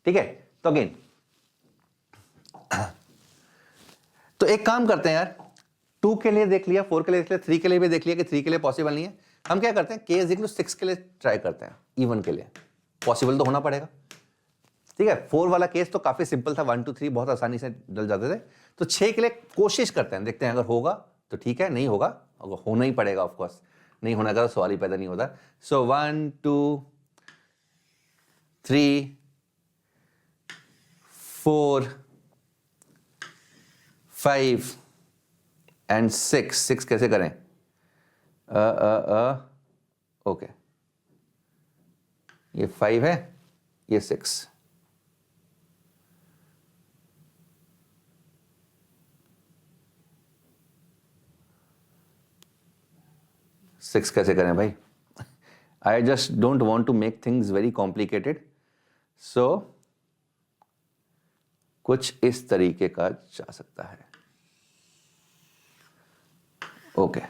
ठीक है, तो अगेन तो एक काम करते हैं यार, 2 के लिए देख लिया, 4 के लिए देख लिया, 3 के लिए भी देख लिया कि 3 के लिए पॉसिबल नहीं है। हम क्या करते हैं, k इज इक्वल टू 6 के लिए ट्राई करते हैं, इवन के लिए पॉसिबल तो होना पड़ेगा। ठीक है, 4 वाला केस तो काफी सिंपल था, 1 2 3 बहुत आसानी से डल जाते थे, तो 6 के लिए कोशिश करते हैं, देखते हैं अगर होगा तो ठीक है, नहीं होगा अगर होना ही पड़ेगा, ऑफकोर्स नहीं होने का तो सवाल ही पैदा नहीं होता। सो 1 2 3 4 5 एंड 6 कैसे करें, ओके, ये 5 है, ये 6, कैसे करें भाई, I just don't want to make things very complicated, so कुछ इस तरीके का जा सकता है। ओके,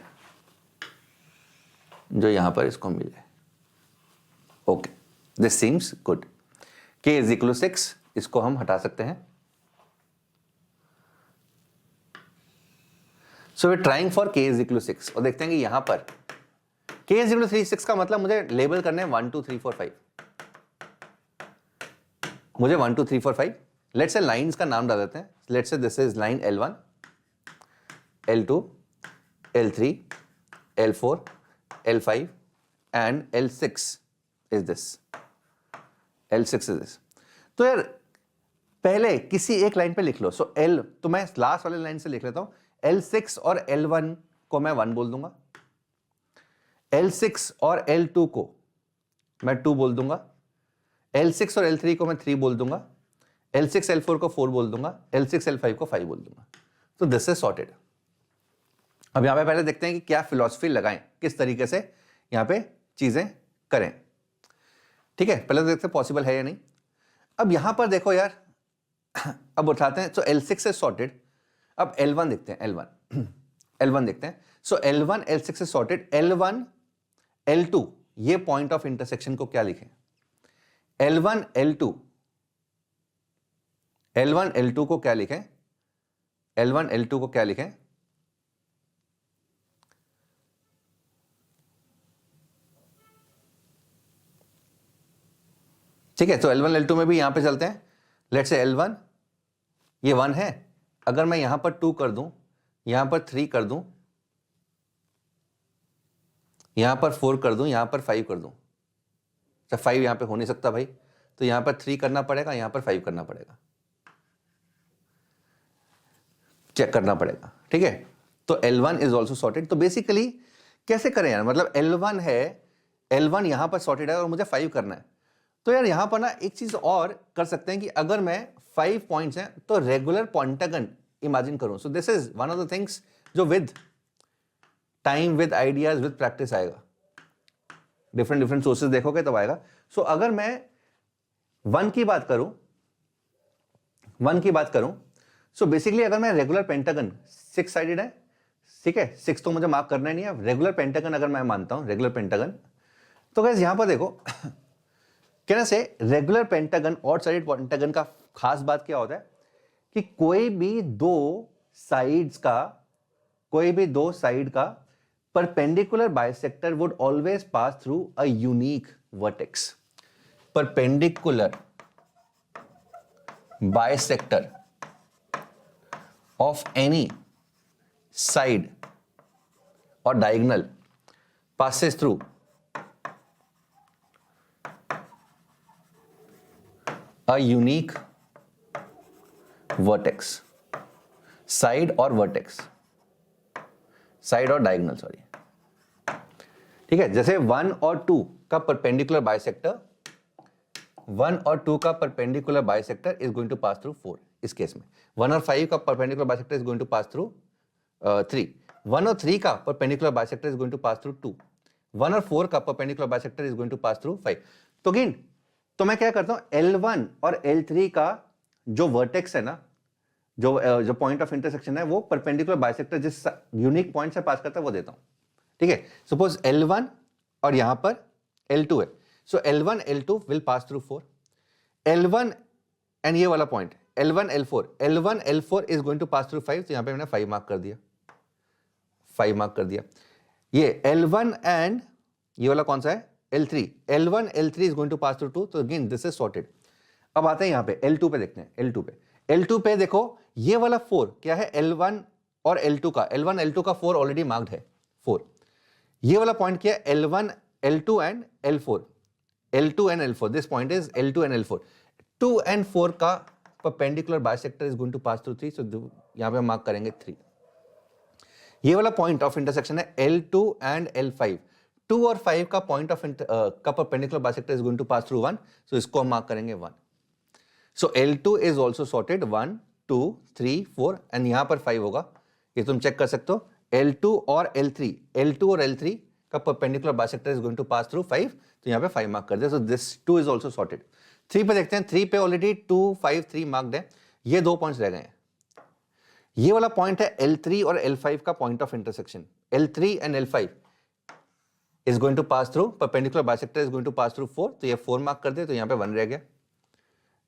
जो यहां पर इसको मिले, okay, this seems good. k is equal to 6, इसको हम हटा सकते हैं। So we trying for k is equal to 6 और देखते हैं कि यहां पर k इज इक्वल टू 3 6 का मतलब मुझे लेबल करने हैं 1 2 3 4 5, मुझे 1 2 3 4 5 लेट्स से लाइंस का नाम डाल देते हैं। Let's say this is line L1 L2 L3 L4 L5 and L6 is this, L6 is this। तो यार पहले किसी एक लाइन पे लिख लो। सो L, तो मैं लास्ट वाले लाइन से लिख लेता हूं, L6 और L1 को मैं 1 बोल दूंगा, L6 और L2 को मैं 2 बोल दूंगा, L6 और L3 को मैं 3 बोल दूंगा, L6 L4 को 4 बोल दूंगा, L6 L5 को 5 बोल दूंगा। तो दिस इज सॉर्टेड। अब यहां पे पहले देखते हैं कि क्या फिलॉसफी लगाएं, किस तरीके से यहां पे चीजें करें। ठीक है, पहले तो देखते हैं पॉसिबल है या नहीं। अब यहां पर देखो यार, अब उठाते हैं, तो L6 इज सॉर्टेड। अब L1 देखते हैं, L1 L1 देखते हैं। सो L1 L6 is sorted. L1 L2 ये पॉइंट ऑफ इंटरसेक्शन को क्या लिखें, L1 L2 L2 को क्या लिखें, L1 L2 को क्या लिखें, ठीक है। तो L1 L2 में भी यहां पे चलते हैं। लेट्स से L1 ये 1 है, अगर मैं यहां पर 2 कर दूं, यहां पर 3 कर दूं, यहां पर 4 कर दूं, यहां पर 5 कर दूं, अच्छा 5 यहां पे हो नहीं सकता भाई, तो यहां पर 3 करना पड़ेगा, यहां पर 5 करना पड़ेगा, चेक करना पड़ेगा। ठीक है, तो L1 इज ऑल्सो सॉर्टेड। तो बेसिकली कैसे करें यार, मतलब L1 है, L1 यहां पर सॉर्टेड है और मुझे 5 करना है। तो यार यहां पर ना एक चीज और कर सकते हैं कि अगर मैं 5 पॉइंट्स हैं तो रेगुलर पेंटागन इमेजिन करूं। So this is one of the things जो with time, with ideas, with practice आएगा। डिफरेंट सोर्सेज देखोगे तब आएगा। सो अगर मैं 1 की बात करूं, सो बेसिकली अगर मैं रेगुलर पेंटागन 6 साइडेड है, ठीक है, 6 तो मुझे मार्क करना ही नहीं है, रेगुलर पेंटागन अगर मैं मानता हूं रेगुलर पेंटागन, तो गाइस यहां पर देखो कहना से regular pentagon, odd sided pentagon का खास बात क्या होता है कि कोई भी दो साइड का perpendicular bisector would always pass through a unique vertex. Perpendicular bisector of any side or diagonal passes through a unique vertex, side or vertex, side or diagonal, sorry। ठीक है, जैसे 1 और 2 का परपेंडिकुलर बाइसेक्टर, 1 और 2 का perpendicular bisector is going to pass through 4 इस case में। 1 और 5 का perpendicular bisector is going to pass through 3। 1 और 3 का perpendicular bisector is going to pass through 2। 1 और 4 का perpendicular bisector is going to pass through 5। तो अगेन तो मैं क्या करता हूं, L1 और L3 का जो वर्टेक्स है ना, जो पॉइंट ऑफ इंटरसेक्शन है, वो परपेंडिकुलर बाइसेक्टर जिस यूनिक पॉइंट से पास करता है वो देता हूं। ठीक है, सपोज L1 और यहां पर L2 है, सो L1 L2 will pass through 4। L1 and ये वाला point L1 L4, L1 L4 is going to pass through 5, तो यहां पे मैंने 5 मार्क कर दिया, 5 मार्क कर दिया। ये L1 एंड ये वाला कौन सा है, L3, L1 L3 is going to pass through 2, तो अगेन दिस इज सॉर्टेड। अब आते हैं यहां पे L2 पे, देखते हैं L2 पे देखो ये वाला 4 क्या है, L1 और L2 का, L1 L2 का 4 ऑलरेडी मार्क्ड है 4। ये वाला पॉइंट क्या है, L1 L2 and L4, L2 and L4, this point is L2 and L4। 2 and 4 का perpendicular bisector is going to pass through 3, so यहां पे मार्क करेंगे 3। ये वाला पॉइंट ऑफ इंटरसेक्शन है L2 एंड L5, 2 और 5 का पॉइंट ऑफ का perpendicular bisector is going to pass through 1, so इसको हम मार्क करेंगे 1। So L2 is also sorted, 1 2 3 4, and यहां पर 5 होगा, ये तुम चेक कर सकते हो। L2 और L3 का perpendicular bisector is going to pass through 5, तो यहां पे 5 मार्क कर दिया, so this 2 is also sorted. 3 पे देखते हैं, 3 पे ऑलरेडी 2 5 3 मार्क्ड है, ये 2 पॉइंट्स रह गए हैं। ये वाला पॉइंट है L3 और L5 का point of intersection, L3 and L5 is going to pass through perpendicular bisector is going to pass through 4, तो ये 4 मार्क कर दिया, तो यहां पे 1 रह गया,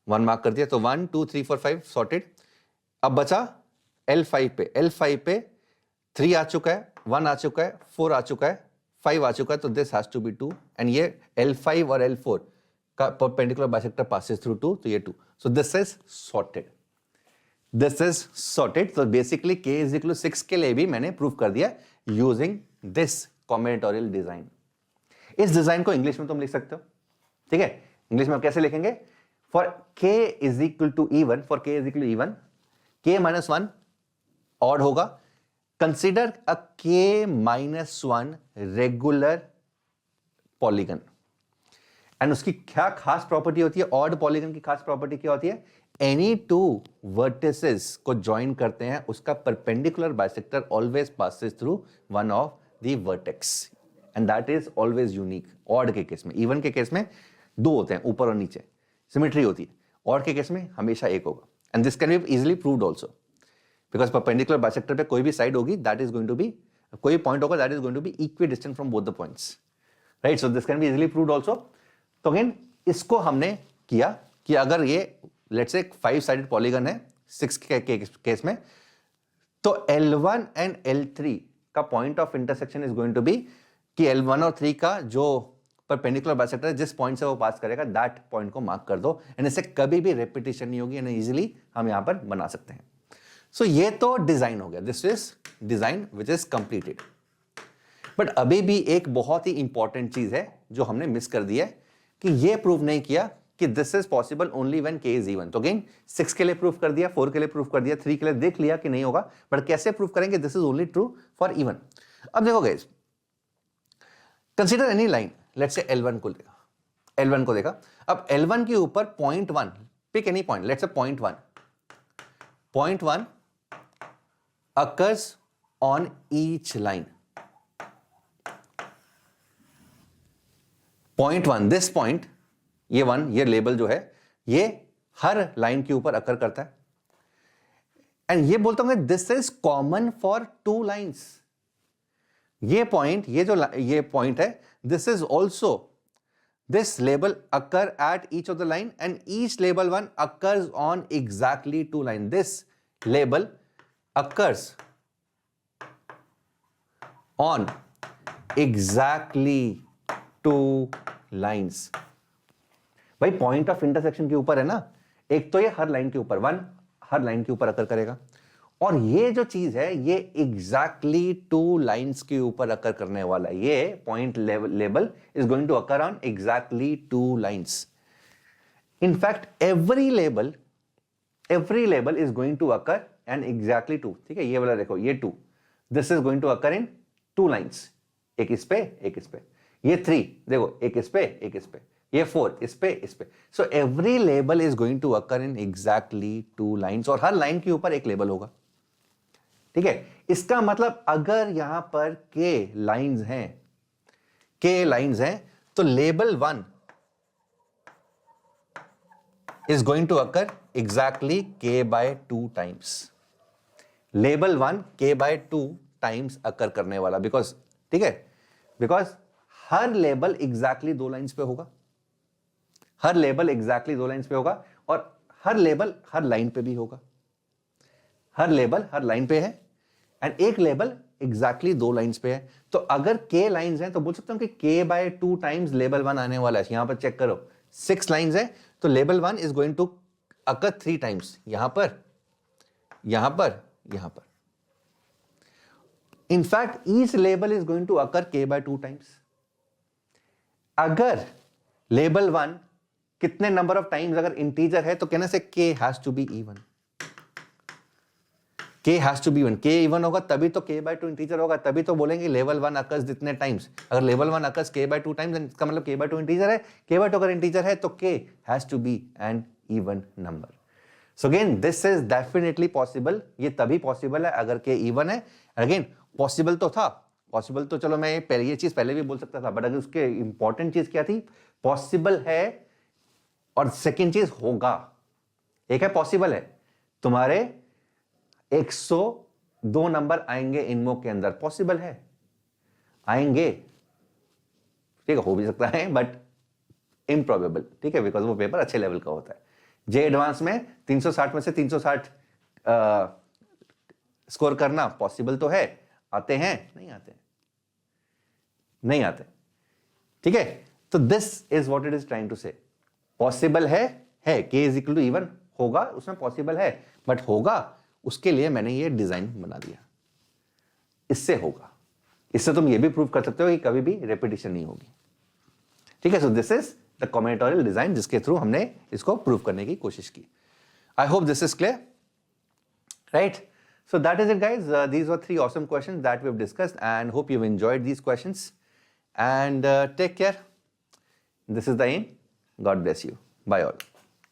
1 मार्क कर दिया, तो 1 2 3 4 5 सॉर्टेड। अब बचा L5 पे 3 आ चुका है, 1 आ चुका है, 4 आ चुका है, 5 आ चुका है, तो this has to be 2, and ये L5 और L4 का परपेंडिकुलर बाइसेक्टर पासेस थ्रू 2, तो ये 2, so this is sorted, this is sorted. तो basically K is equal to 6 के लिए भी मैंने प्रूव कर दिया यूजिंग दिस कॉम्बिनेटोरियल डिजाइन। इस डिजाइन को इंग्लिश में तुम लिख सकते हो, ठीक है। इंग्लिश में आप कैसे लिखेंगे, for K is equal to E1, for K is equal to E1, K minus 1 odd होगा, consider a K minus 1 regular polygon, and उसकी क्या खास प्रॉपर्टी होती है, ऑड पॉलीगन की खास प्रॉपर्टी क्या होती है, एनी 2 वर्टिसेस को ज्वाइन करते हैं, उसका perpendicular bisector always passes through one of the vertex, and that is always unique. Odd के केस में, इवन के केस में 2 होते हैं, ऊपर और नीचे सिमेट्री होती है, ऑड के केस में हमेशा 1 होगा, and this can be easily proved also, because perpendicular bisector पे कोई भी साइड होगी that is going to be, कोई पॉइंट होगा that is going to be equidistant from both the points, right. So this can be easily proved also. तो अगेन इसको हमने किया कि अगर ये लेट्स से 5 साइडेड पॉलीगन है 6 के केस में, तो L1 एंड L3 का point of intersection is going to be कि L1 और 3 का जो परपेंडिकुलर बाइसेक्टर है जिस पॉइंट से वो पास करेगा दैट पॉइंट को मार्क कर दो, एंड इससे कभी भी रेपिटेशन नहीं होगी, एंड इजीली हम यहां पर बना सकते हैं। सो ये तो डिजाइन हो गया, this is design which is completed. But अभी भी एक बहुत ही इंपॉर्टेंट चीज है जो हमने मिस कर दी है, कि ये प्रूव नहीं किया कि this is possible only when K is even. तो अगेन 6 के लिए प्रूव कर दिया, 4 के लिए प्रूव कर दिया, 3 के लिए देख लिया कि नहीं होगा, बट कैसे प्रूव करेंगे, this is only true for even. अब देखो guys, consider any line, let's say L1 को देखा, L1 को देखा, अब L1 के ऊपर point 1, pick any point, let's say point 1 occurs on each line. Point 1, this point, ये 1, ये लेबल जो है ये हर लाइन के ऊपर अकर करता है, एंड ये बोलता हूं this is common for 2 lines. ये पॉइंट, ये जो ये पॉइंट है, this is also, this label occur at each of the line, and each label 1 occurs on exactly 2 lines. This label occurs on exactly 2 lines. भाई point of intersection के ऊपर है ना, एक तो ये हर लाइन के ऊपर 1 हर लाइन के ऊपर अकर करेगा, और ये जो चीज है ये एग्जैक्टली 2 लाइंस के ऊपर अकर करने वाला है। ये point label is going to occur on exactly 2 lines. In fact every label is going to occur and exactly 2, ठीक है। ये वाला देखो, ये 2, this is going to occur in 2 lines, एक इस पे, एक इस पे, ये 3 देखो, एक इस पे, एक इस पे, ये 4 इस पे, इस पे। So every label is going to occur in exactly 2 lines, और हर लाइन के ऊपर एक लेबल होगा। ठीक है, इसका मतलब अगर यहां पर k लाइंस हैं, k लाइंस हैं, तो label 1 is going to occur exactly k/2 times. Label 1 k/2 times अकर करने वाला, बिकॉज, ठीक है, because her label exactly 2 lines पे होगा, हर लेबल एग्जैक्टली 2 लाइंस पे होगा, और हर लेबल हर लाइन पे भी होगा, हर लेबल हर लाइन पे है, एंड एक लेबल एग्जैक्टली 2 लाइंस पे है। तो अगर k लाइंस हैं तो बोल सकता हूं कि k/2 टाइम्स लेबल 1 आने वाला है। यहां पर चेक करो, 6 लाइंस है, तो label 1 is going to occur 3 times, यहां पर, यहां पर, यहां पर। In fact each label is going to occur k/2 times. अगर लेबल 1 कितने नंबर ऑफ टाइम्स अगर इंटीजर है तो कहना से k has to be even, k has to be even, k even होगा तभी तो k/2 इंटीजर होगा, तभी तो बोलेंगे लेवल 1 अकर्स जितने टाइम्स। अगर लेवल 1 अकर्स k/2 टाइम्स, इसका मतलब k/2 इंटीजर है, k/2 अगर इंटीजर है तो k has to be an even number. So again this is definitely possible, ये तभी पॉसिबल है अगर k इवन है। अगेन पॉसिबल तो था, पॉसिबल तो चलो मैं ये चीज पहले भी बोल सकता था, बट अगर उसके इंपॉर्टेंट चीज क्या थी, पॉसिबल है, और सेकेंड चीज होगा। एक है पॉसिबल है, तुम्हारे 102 नंबर आएंगे इनमो के अंदर, पॉसिबल है, आएंगे, ठीक है, हो भी सकता है बट इम्प्रोबेबल, ठीक है, बिकॉज वो पेपर अच्छे लेवल का होता है। जे एडवांस में 360 में से 360 स्कोर करना पॉसिबल तो है, आते हैं, नहीं आते, नहीं आते, ठीक है। तो this is what it is trying to say, possible है, k is equal to even होगा, उसमें पॉसिबल है, बट होगा, उसके लिए मैंने ये डिजाइन बना दिया, इससे होगा। इससे तुम ये भी प्रूव कर सकते हो कि कभी भी रेपिटेशन नहीं होगी, ठीक है। सो this is the combinatorial design जिसके थ्रू हमने इसको प्रूव करने की कोशिश की। आई hope this is clear, right? So that is it, guys. These were 3 awesome questions that we've discussed, and hope you've enjoyed these questions. And take care. This is the aim. God bless you. Bye all.